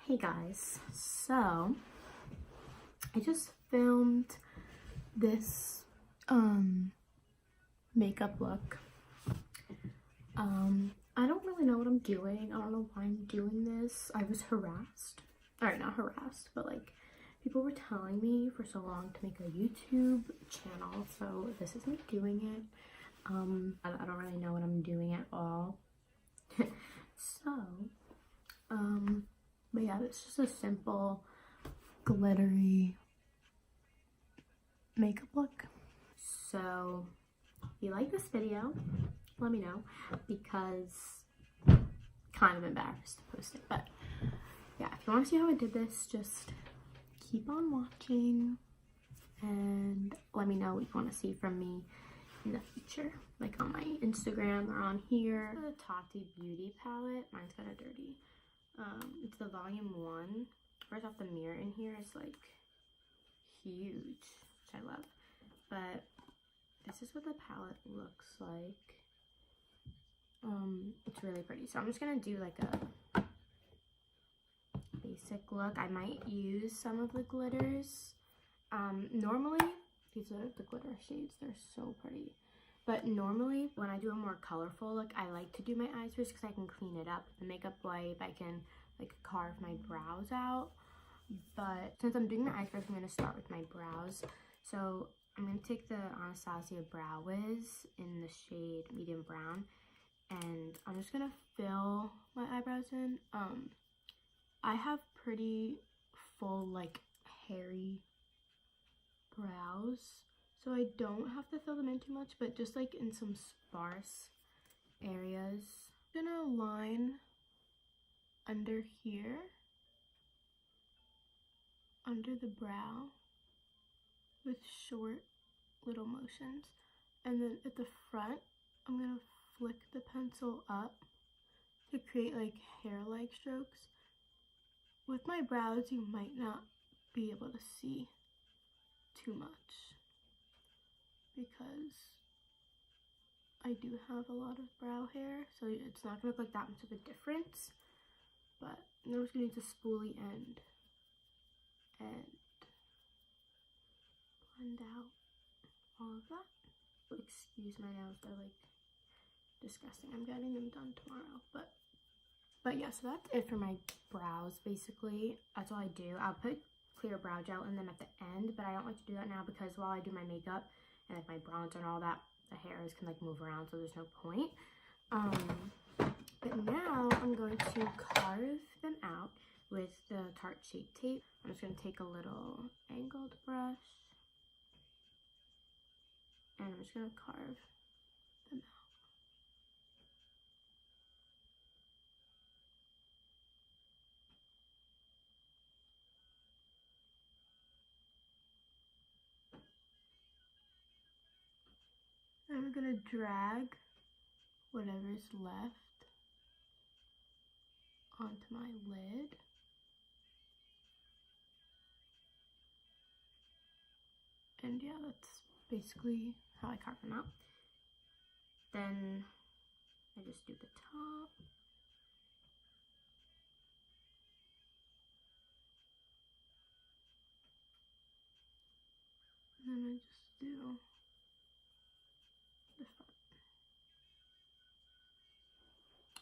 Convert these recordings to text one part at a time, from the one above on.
Hey guys, so I just filmed this makeup look. I don't really know what I'm doing. I don't know why I'm doing this. I was harassed, or not harassed, but like people were telling me for so long to make a YouTube channel, so this is me doing it. I don't really know what I'm doing at all. So but yeah, it's just a simple glittery makeup look. So if you like this video, let me know, because kind of embarrassed to post it. But yeah, if you want to see how I did this, just keep on watching and let me know what you want to see from me in the future, like on my Instagram or on here. The Tati Beauty palette, mine's kind of dirty. It's the volume 1. First off, the mirror in here is like huge, which I love. But this is what the palette looks like. It's really pretty. So I'm just gonna do like a basic look. I might use some of the glitters. Normally, these are the glitter shades. They're so pretty. But normally, when I do a more colorful look, I like to do my eyes first because I can clean it up with the makeup wipe. I can like carve my brows out. But since I'm doing my eyes first, I'm going to start with my brows. So I'm going to take the Anastasia Brow Wiz in the shade medium brown. And I'm just going to fill my eyebrows in. I have pretty full, like, hairy brows, so I don't have to fill them in too much, but just like in some sparse areas. I'm gonna line under here, under the brow, with short little motions, and then at the front I'm gonna flick the pencil up to create like hair-like strokes. With my brows, you might not be able to see too much because I do have a lot of brow hair, so it's not gonna look like that much of a difference. But I'm just gonna use a spoolie end and blend out all of that. Excuse my nails, they're like disgusting. I'm getting them done tomorrow, but yeah, so that's it for my brows. Basically, that's all I do. I'll put clear brow gel in them at the end, but I don't like to do that now because while I do my makeup and like my bronzer and all that, the hairs can like move around, so there's no point. But now I'm going to carve them out with the Tarte Shape Tape. I'm just going to take a little angled brush and I'm just going to carve them out. And I'm going to drag whatever's left onto my lid. And yeah, that's basically how I carve them out. Then I just do the top. And then I just do the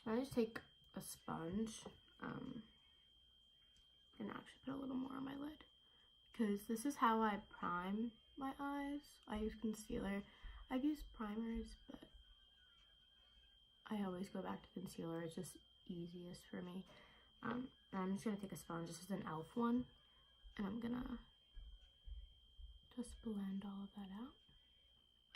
front. I just take a sponge and actually put a little more on my lid, because this is how I prime my eyes. I use concealer. I've used primers, but I always go back to concealer. It's just easiest for me. And I'm just gonna take a sponge. This is an e.l.f. one, and I'm gonna just blend all of that out.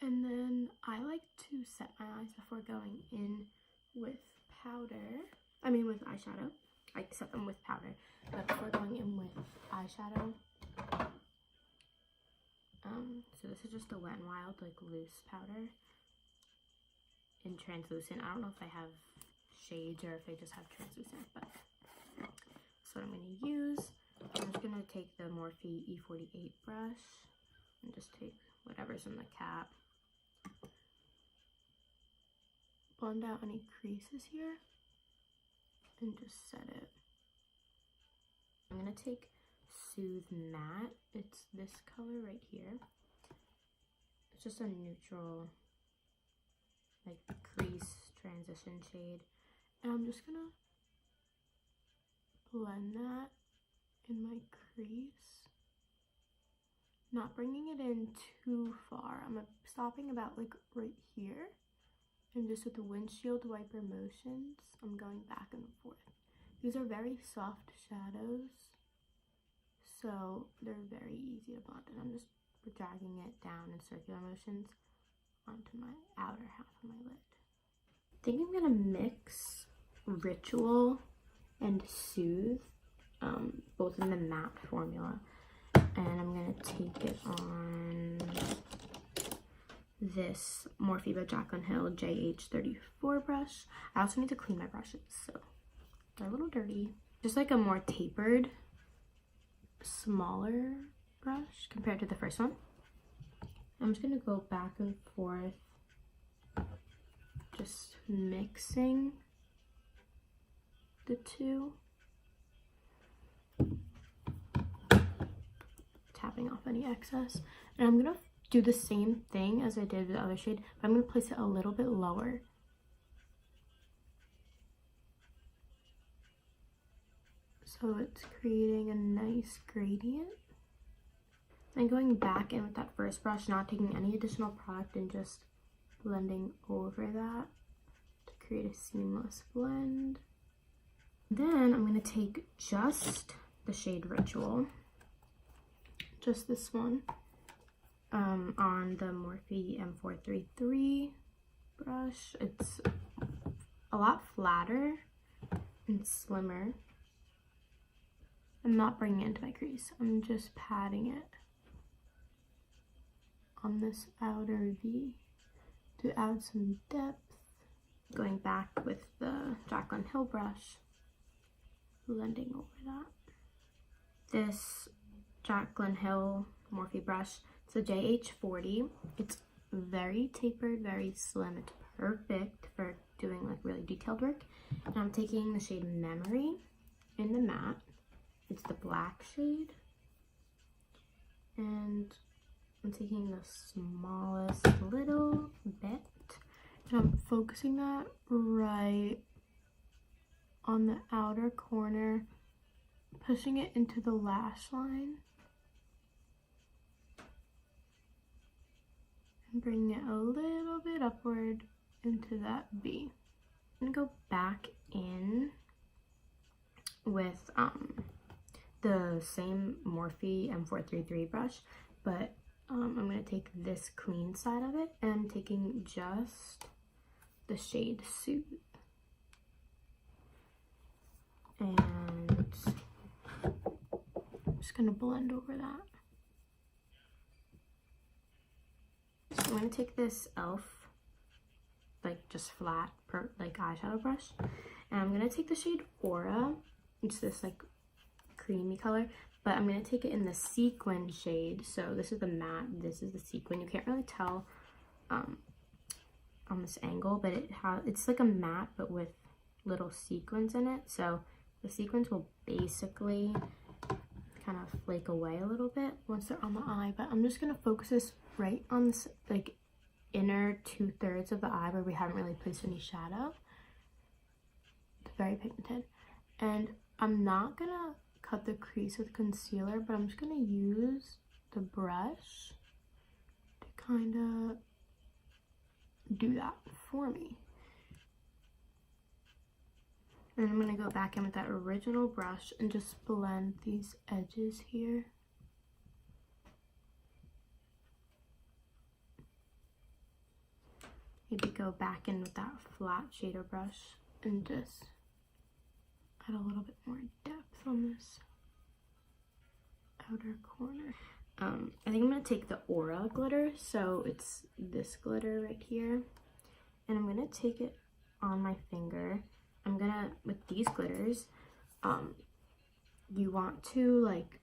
And then I like to set my eyes before going in with powder. I mean with eyeshadow. I set them with powder, but before going in with eyeshadow, so this is just a Wet n Wild like loose powder in translucent. I don't know if they have shades or if they just have translucent, but that's what I'm going to use. I'm just going to take the Morphe E48 brush and just take whatever's in the cap. Blend out any creases here and just set it take Soothe Matte. It's this color right here. It's just a neutral, like, crease transition shade. And I'm just gonna blend that in my crease. Not bringing it in too far. I'm stopping about like right here. And just with the windshield wiper motions, I'm going back and forth. These are very soft shadows, so they're very easy to blend. And I'm just dragging it down in circular motions onto my outer half of my lid. I think I'm gonna mix Ritual and Soothe, both in the matte formula. And I'm gonna take it on this Morphe by Jaclyn Hill JH34 brush. I also need to clean my brushes, so they're a little dirty. Just like a more tapered, smaller brush compared to the first one. I'm just gonna go back and forth, just mixing the two. Tapping off any excess. And I'm gonna do the same thing as I did with the other shade, but I'm gonna place it a little bit lower. So it's creating a nice gradient. And going back in with that first brush, not taking any additional product and just blending over that to create a seamless blend. Then I'm gonna take just the shade Ritual, just this one, on the Morphe M433 brush. It's a lot flatter and slimmer. I'm not bringing it into my crease. I'm just patting it on this outer V to add some depth. Going back with the Jaclyn Hill brush, blending over that. This Jaclyn Hill Morphe brush, it's a JH40. It's very tapered, very slim. It's perfect for doing like really detailed work. And I'm taking the shade Memory in the matte. It's the black shade. And I'm taking the smallest little bit. And I'm focusing that right on the outer corner, pushing it into the lash line. And bringing it a little bit upward into that V. I'm gonna go back in with the same Morphe M433 brush, but I'm gonna take this clean side of it, and I'm taking just the shade Soothe. And I'm just gonna blend over that. So I'm gonna take this e.l.f. like just flat like eyeshadow brush, and I'm gonna take the shade Aura. It's this like creamy color, but I'm gonna take it in the sequin shade. So this is the matte, this is the sequin. You can't really tell on this angle, but it's like a matte but with little sequins in it. So the sequins will basically kind of flake away a little bit once they're on the eye, but I'm just gonna focus this right on this like inner 2/3 of the eye where we haven't really placed any shadow. It's very pigmented. And I'm not gonna cut the crease with concealer, but I'm just gonna use the brush to kind of do that for me. And I'm gonna go back in with that original brush and just blend these edges here. Maybe go back in with that flat shader brush and just add a little bit more depth on this outer corner. I think I'm gonna take the Aura glitter, so it's this glitter right here, and I'm gonna take it on my finger. I'm gonna, with these glitters, you want to like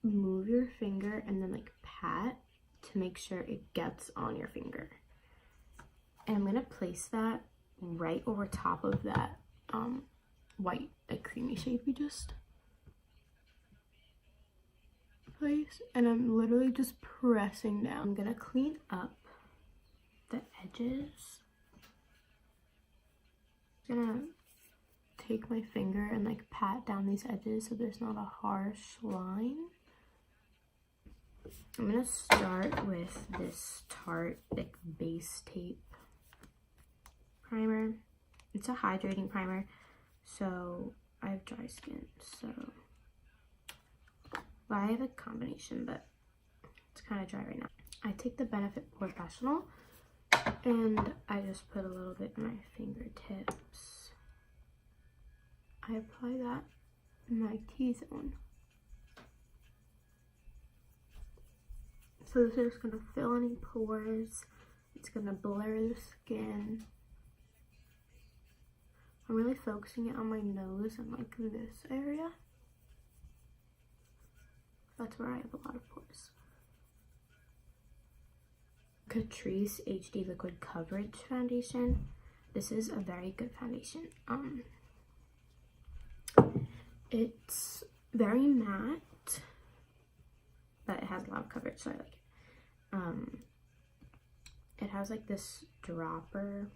move your finger and then like pat to make sure it gets on your finger. And I'm gonna place that right over top of that white like creamy shade we just place, and I'm literally just pressing down. I'm gonna clean up the edges. I'm gonna take my finger and like pat down these edges so there's not a harsh line. I'm gonna start with this Tarte like base tape primer. It's a hydrating primer, so I have dry skin, so well, I have a combination, but it's kind of dry right now. I take the Benefit Professional and I just put a little bit in my fingertips. I apply that in my T-zone. So this is gonna fill any pores. It's gonna blur the skin. I'm really focusing it on my nose and like this area. That's where I have a lot of pores. Catrice HD Liquid Coverage Foundation. This is a very good foundation. It's very matte, but it has a lot of coverage, so I like it. It has like this dropper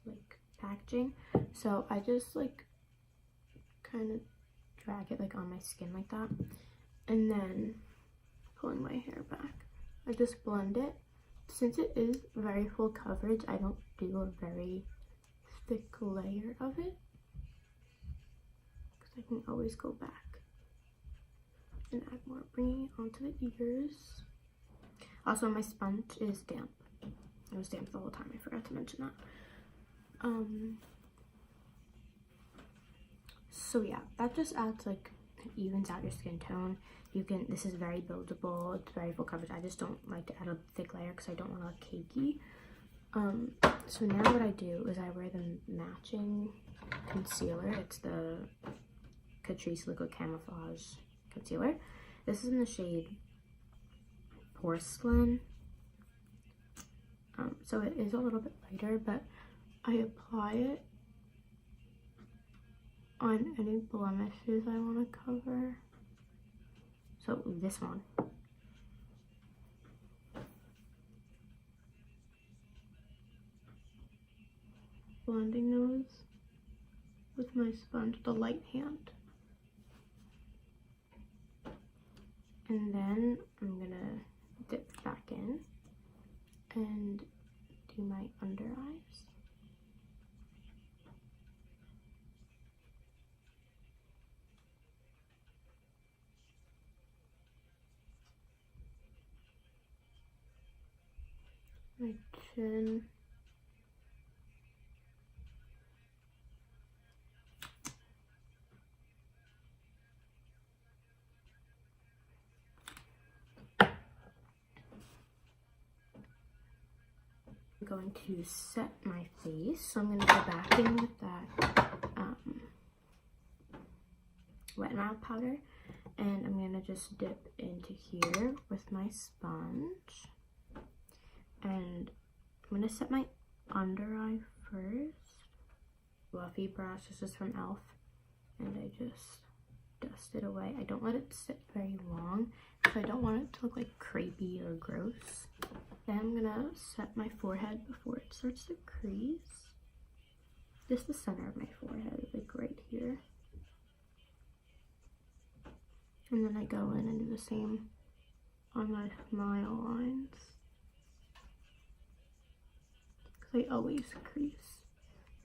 like packaging, so I just like kind of drag it like on my skin like that, and then pulling my hair back, I just blend it. Since it is very full coverage, I don't do a very thick layer of it because I can always go back and add more, bringing it onto the ears. Also, my sponge is damp. It was damp the whole time. I forgot to mention that. So yeah, that just adds like, evens out your skin tone. You can, this is very buildable, it's very full coverage. I just don't like to add a thick layer because I don't want to look cakey. So now what I do is I wear the matching concealer. It's the Catrice Liquid Camouflage Concealer. This is in the shade Porcelain. So it is a little bit lighter, but I apply it on any blemishes I want to cover. So this one. Blending those with my sponge, the light hand. And then I'm gonna dip back in and do my under eyes. My chin. I'm going to set my face, so I'm going to go back in with that Wet n Wild powder, and I'm going to just dip into here with my sponge, and I'm going to set my under eye first. Fluffy brush, this is from e.l.f., and I just dust it away. I don't let it sit very long because I don't want it to look like crepey or gross. Then I'm gonna set my forehead before it starts to crease. Just the center of my forehead, like right here. And then I go in and do the same on my smile lines, because I always crease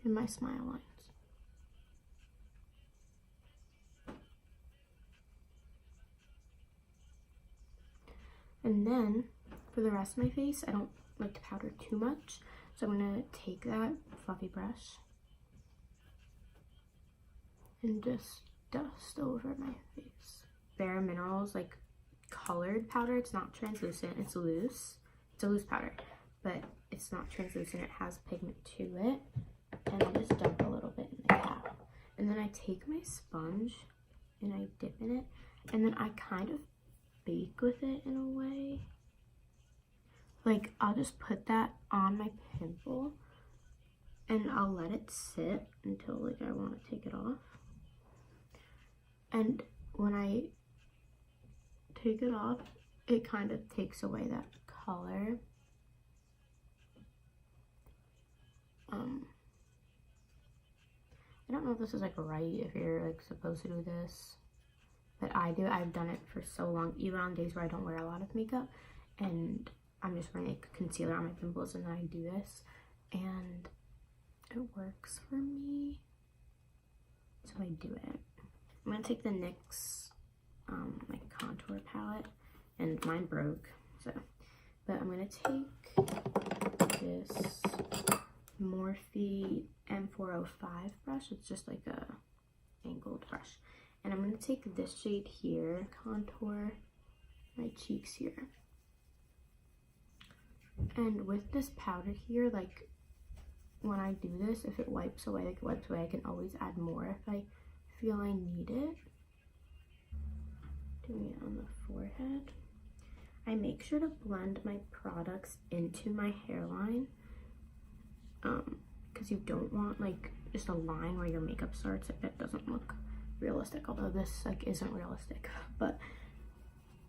in my smile lines. And then for the rest of my face, I don't like to powder too much, so I'm gonna take that fluffy brush and just dust over my face. Bare Minerals like colored powder. It's not translucent, it's loose. It's a loose powder, but it's not translucent. It has pigment to it. And I just dump a little bit in the cap. And then I take my sponge and I dip in it, and then I kind of bake with it in a way. Like, I'll just put that on my pimple and I'll let it sit until like I want to take it off. And when I take it off, it kind of takes away that color. I don't know if this is like right, if you're like supposed to do this, but I do. I've done it for so long, even on days where I don't wear a lot of makeup and I'm just wearing like concealer on my pimples, and then I do this and it works for me, so I do it. I'm gonna take the NYX like contour palette, and mine broke, so, but I'm gonna take this Morphe M405 brush. It's just like a angled brush, and I'm gonna take this shade here, contour my cheeks here. And with this powder here, like when I do this, if it wipes away, like it wipes away, I can always add more if I feel I need it. Doing it on the forehead. I make sure to blend my products into my hairline, because you don't want like just a line where your makeup starts. It doesn't look realistic, although this like isn't realistic, but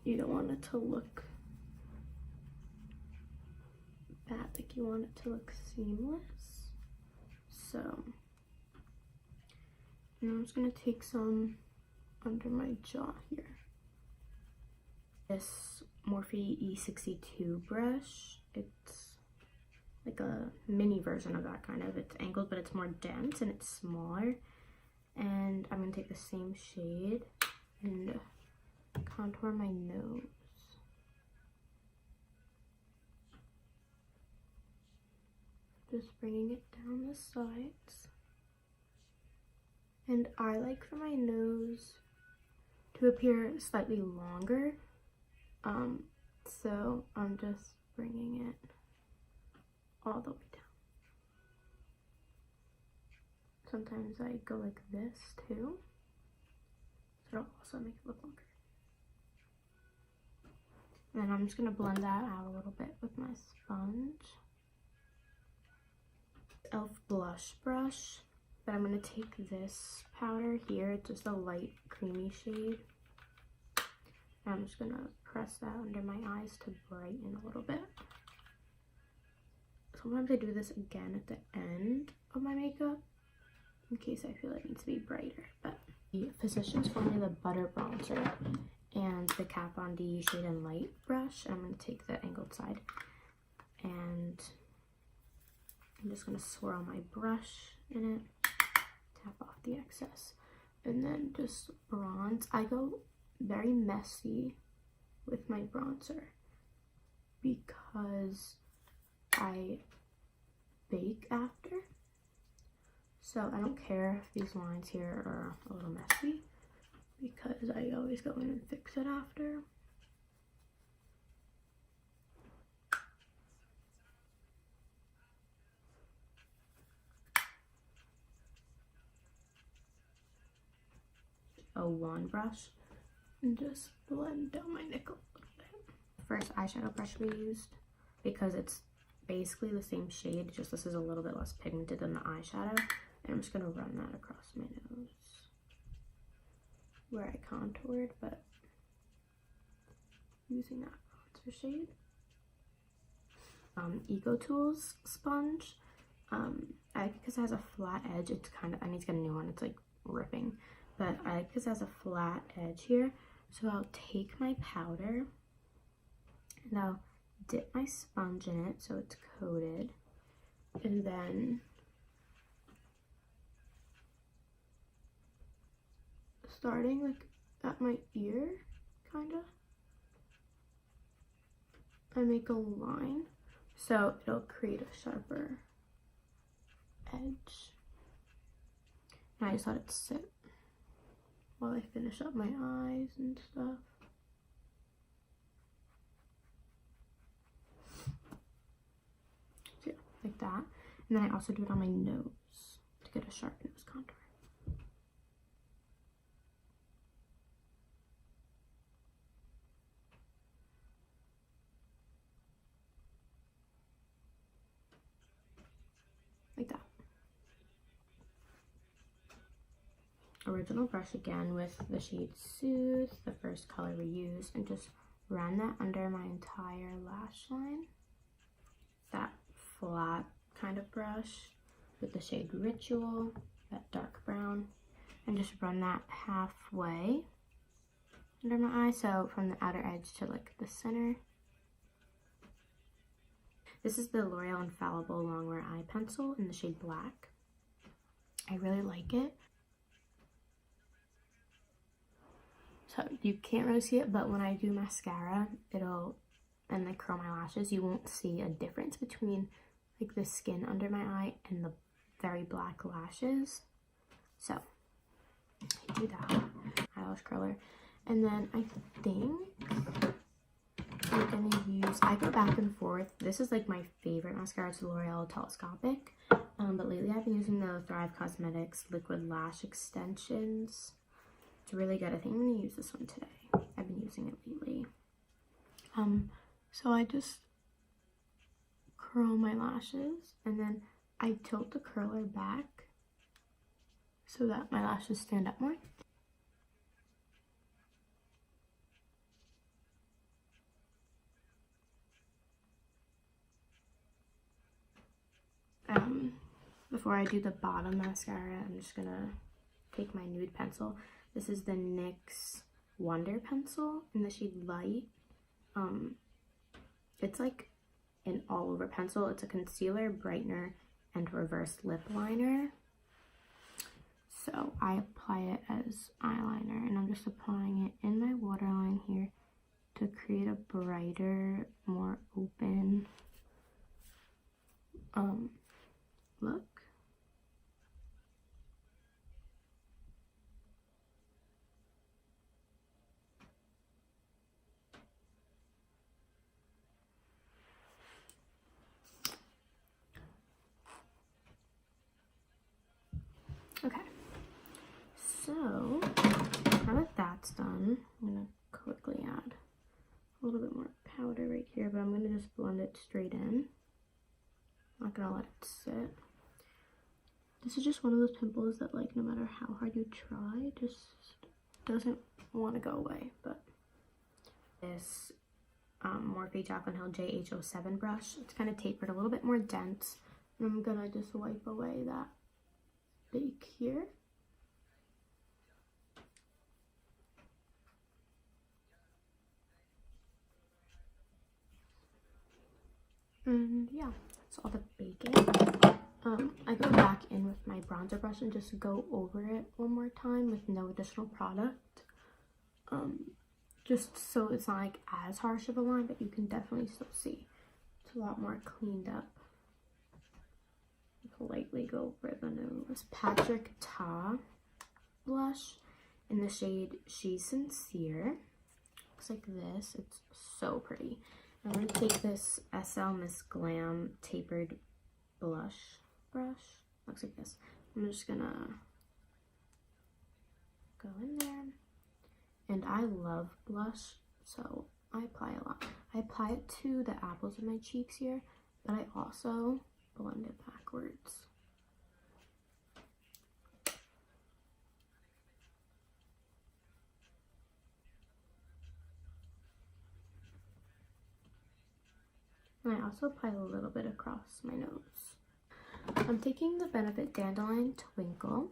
you don't want it to look bad, like you want it to look seamless. So now I'm just gonna take some under my jaw here. This Morphe E62 brush, it's like a mini version of that kind of. It's angled, but it's more dense and it's smaller. And I'm gonna take the same shade and contour my nose. Just bringing it down the sides. And I like for my nose to appear slightly longer. So I'm just bringing it all the way down. Sometimes I go like this too, so it'll also make it look longer. And then I'm just gonna blend that out a little bit with my sponge. e.l.f. blush brush, but I'm gonna take this powder here. It's just a light creamy shade. And I'm just gonna press that under my eyes to brighten a little bit. Sometimes I do this again at the end of my makeup in case I feel it needs to be brighter. But the Physicians Formula Butter Bronzer and the Kat Von D Shade and Light brush. I'm going to take the angled side and I'm just going to swirl my brush in it, tap off the excess, and then just bronze. I go very messy with my bronzer because I bake after, so I don't care if these lines here are a little messy because I always go in and fix it after. A wand brush and just blend down my neck a little bit. First eyeshadow brush we used, because it's basically the same shade, just this is a little bit less pigmented than the eyeshadow, and I'm just going to run that across my nose where I contoured, but using that bronzer shade. Eco Tools sponge, because it has a flat edge, it's kind of, I need to get a new one, it's like ripping, but I like because it has a flat edge here, so I'll take my powder and I'll dip my sponge in it so it's coated, and then starting like at my ear, kind of, I make a line so it'll create a sharper edge, and I just let it sit while I finish up my eyes and stuff. So yeah, like that. And then I also do it on my nose to get a sharp nose contour. Like that. original brush again with the shade Soothe, the first color we use, and just run that under my entire lash line. That flat kind of brush with the shade Ritual, that dark brown, and just run that halfway under my eye, so from the outer edge to like the center. This is the L'Oreal Infallible Longwear Eye Pencil in the shade Black. I really like it. So you can't really see it, but when I do mascara, and like curl my lashes, you won't see a difference between like the skin under my eye and the very black lashes. So I do that eyelash curler, and then I think I'm gonna use, I go back and forth. This is like my favorite mascara. It's L'Oreal Telescopic, but lately I've been using the Thrive Cosmetics Liquid Lash Extensions. It's really good. I think I'm gonna use this one today. I've been using it lately. So I just curl my lashes, and then I tilt the curler back so that my lashes stand up more. Before I do the bottom mascara, I'm just gonna take my nude pencil. This is the NYX Wonder Pencil in the shade Light. It's like an all-over pencil. It's a concealer, brightener, and reverse lip liner. So I apply it as eyeliner, and I'm just applying it in my waterline here to create a brighter, more open look. Okay, so now that that's done, I'm gonna quickly add a little bit more powder right here, but I'm gonna just blend it straight in. I'm not gonna let it sit. This is just one of those pimples that, like, no matter how hard you try, it just doesn't want to go away. But this Morphe Jaclyn Hill JH07 brush, it's kind of tapered, a little bit more dense, and I'm gonna just wipe away that bake here. And yeah, that's all the baking. I go back in with my bronzer brush and just go over it one more time with no additional product. Just so it's not like as harsh of a line, but you can definitely still see it's a lot more cleaned up. Lightly go over the nose. Patrick Ta blush in the shade She's Sincere. Looks like this. It's so pretty. I'm going to take this SL Miss Glam tapered blush brush. Looks like this. I'm just going to go in there. And I love blush, so I apply a lot. I apply it to the apples of my cheeks here, but I also blend it backwards. And I also apply a little bit across my nose. I'm taking the Benefit Dandelion Twinkle.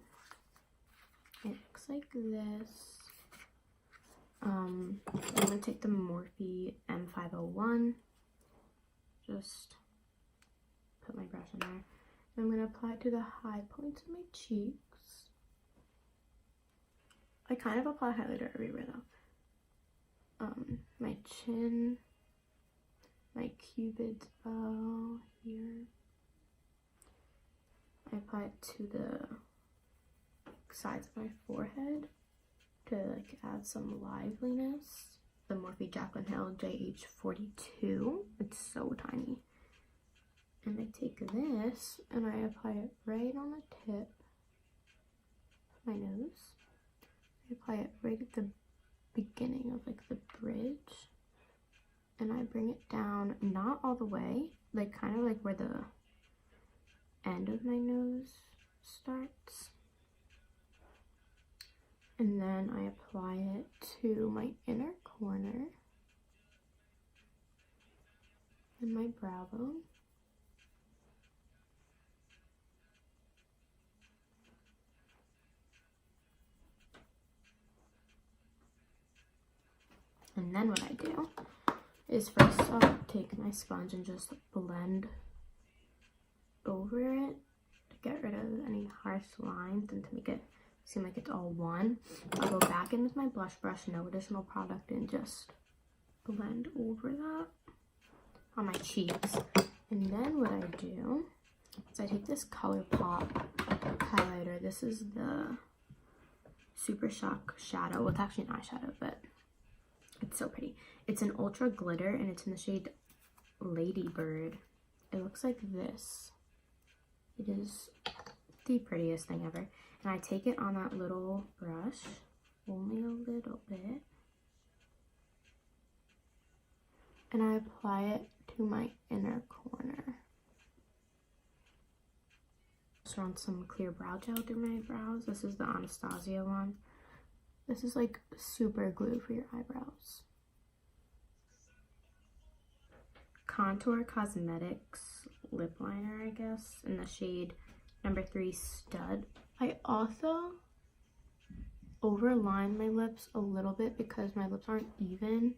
It looks like this. I'm going to take the Morphe M501. Just put my brush in there. I'm going to apply it to the high points of my cheeks. I kind of apply highlighter everywhere though. My chin, my cupid's bow here. I apply it to the sides of my forehead to like add some liveliness. The Morphe Jaclyn Hill JH42. It's so tiny. And I take this and I apply it right on the tip of my nose. I apply it right at the beginning of like the bridge. And I bring it down, not all the way, like kind of like where the end of my nose starts. And then I apply it to my inner corner and my brow bone. And then what I do is first I'll take my sponge and just blend over it to get rid of any harsh lines and to make it seem like it's all one. I'll go back in with my blush brush, no additional product, and just blend over that on my cheeks. And then what I do is I take this ColourPop highlighter. This is the Super Shock Shadow. Well, it's actually an eyeshadow, but it's so pretty. It's an ultra glitter and it's in the shade Ladybird. It looks like this. It is the prettiest thing ever. And I take it on that little brush, only a little bit. And I apply it to my inner corner. Just run some clear brow gel through my brows. This is the Anastasia one. This is like super glue for your eyebrows. Contour Cosmetics lip liner, I guess, in the shade number 3 Stud. I also overline my lips a little bit because my lips aren't even.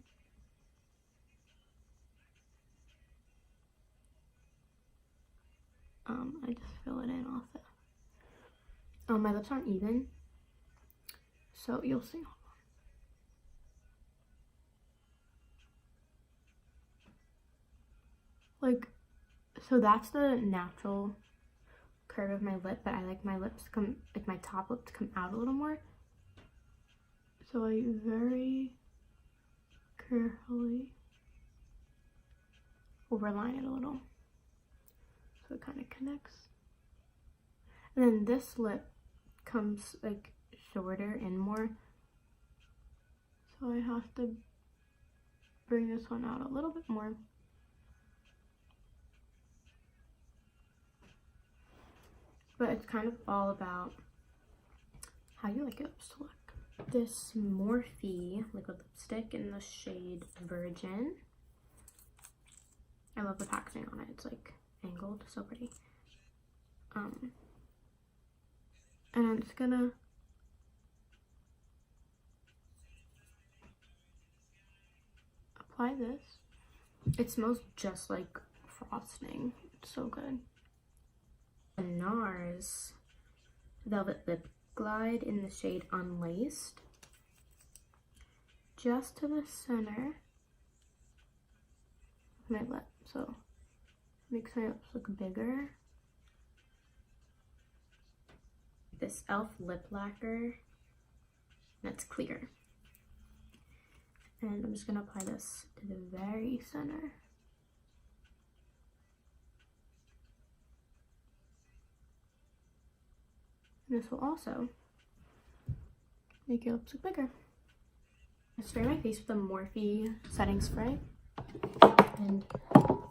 I just fill it in also. My lips aren't even, so you'll see. Like, so that's the natural curve of my lip, but I like my lips to come, like my top lip to come out a little more. So I very carefully overline it a little. So it kind of connects. And then this lip comes like shorter and more. So I have to bring this one out a little bit more. But it's kind of all about how you like your lips to look. This Morphe liquid lipstick in the shade Virgin. I love the packaging on it. It's like angled, so pretty. And I'm just gonna apply this. It smells just like frosting. It's so good. NARS Velvet Lip Glide in the shade Unlaced. Just to the center of my lip, so it makes my lips look bigger. This e.l.f. lip lacquer, that's clear. And I'm just gonna apply this to the very center. This will also make your lips look bigger. I spray my face with a Morphe setting spray. And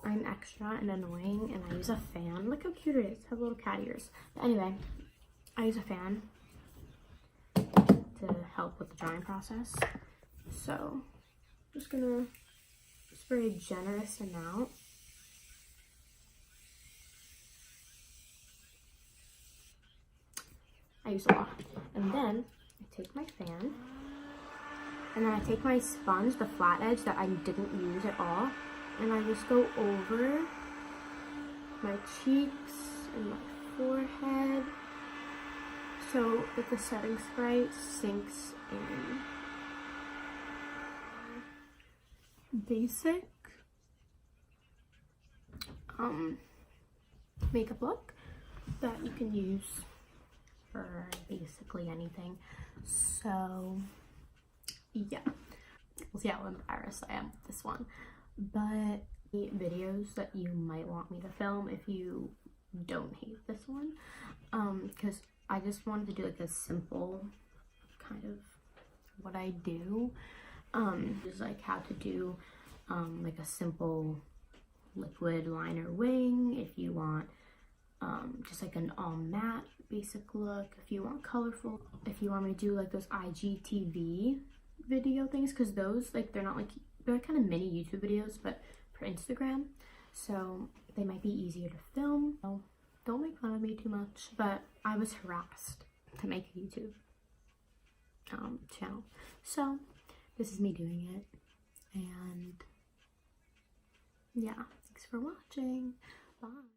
I'm extra and annoying and I use a fan. Look how cute it is. Have little cat ears. But anyway, I use a fan to help with the drying process. So I'm just gonna spray a generous amount. I use a lot. And then I take my fan and then I take my sponge, the flat edge that I didn't use at all, and I just go over my cheeks and my forehead so that the setting spray sinks in. Basic makeup look that you can use for basically anything. So yeah, we'll see how embarrassed I am with this one. But the videos that you might want me to film if you don't hate this one, because I just wanted to do like a simple kind of what I do, just like how to do like a simple liquid liner wing if you want just like an all matte basic look, if you want colorful, if you want me to do like those IGTV video things, because those, like, they're not like, they're kind of mini YouTube videos, but for Instagram, so they might be easier to film. So don't make fun of me too much, but I was harassed to make a YouTube channel, so this is me doing it. And yeah, thanks for watching. Bye.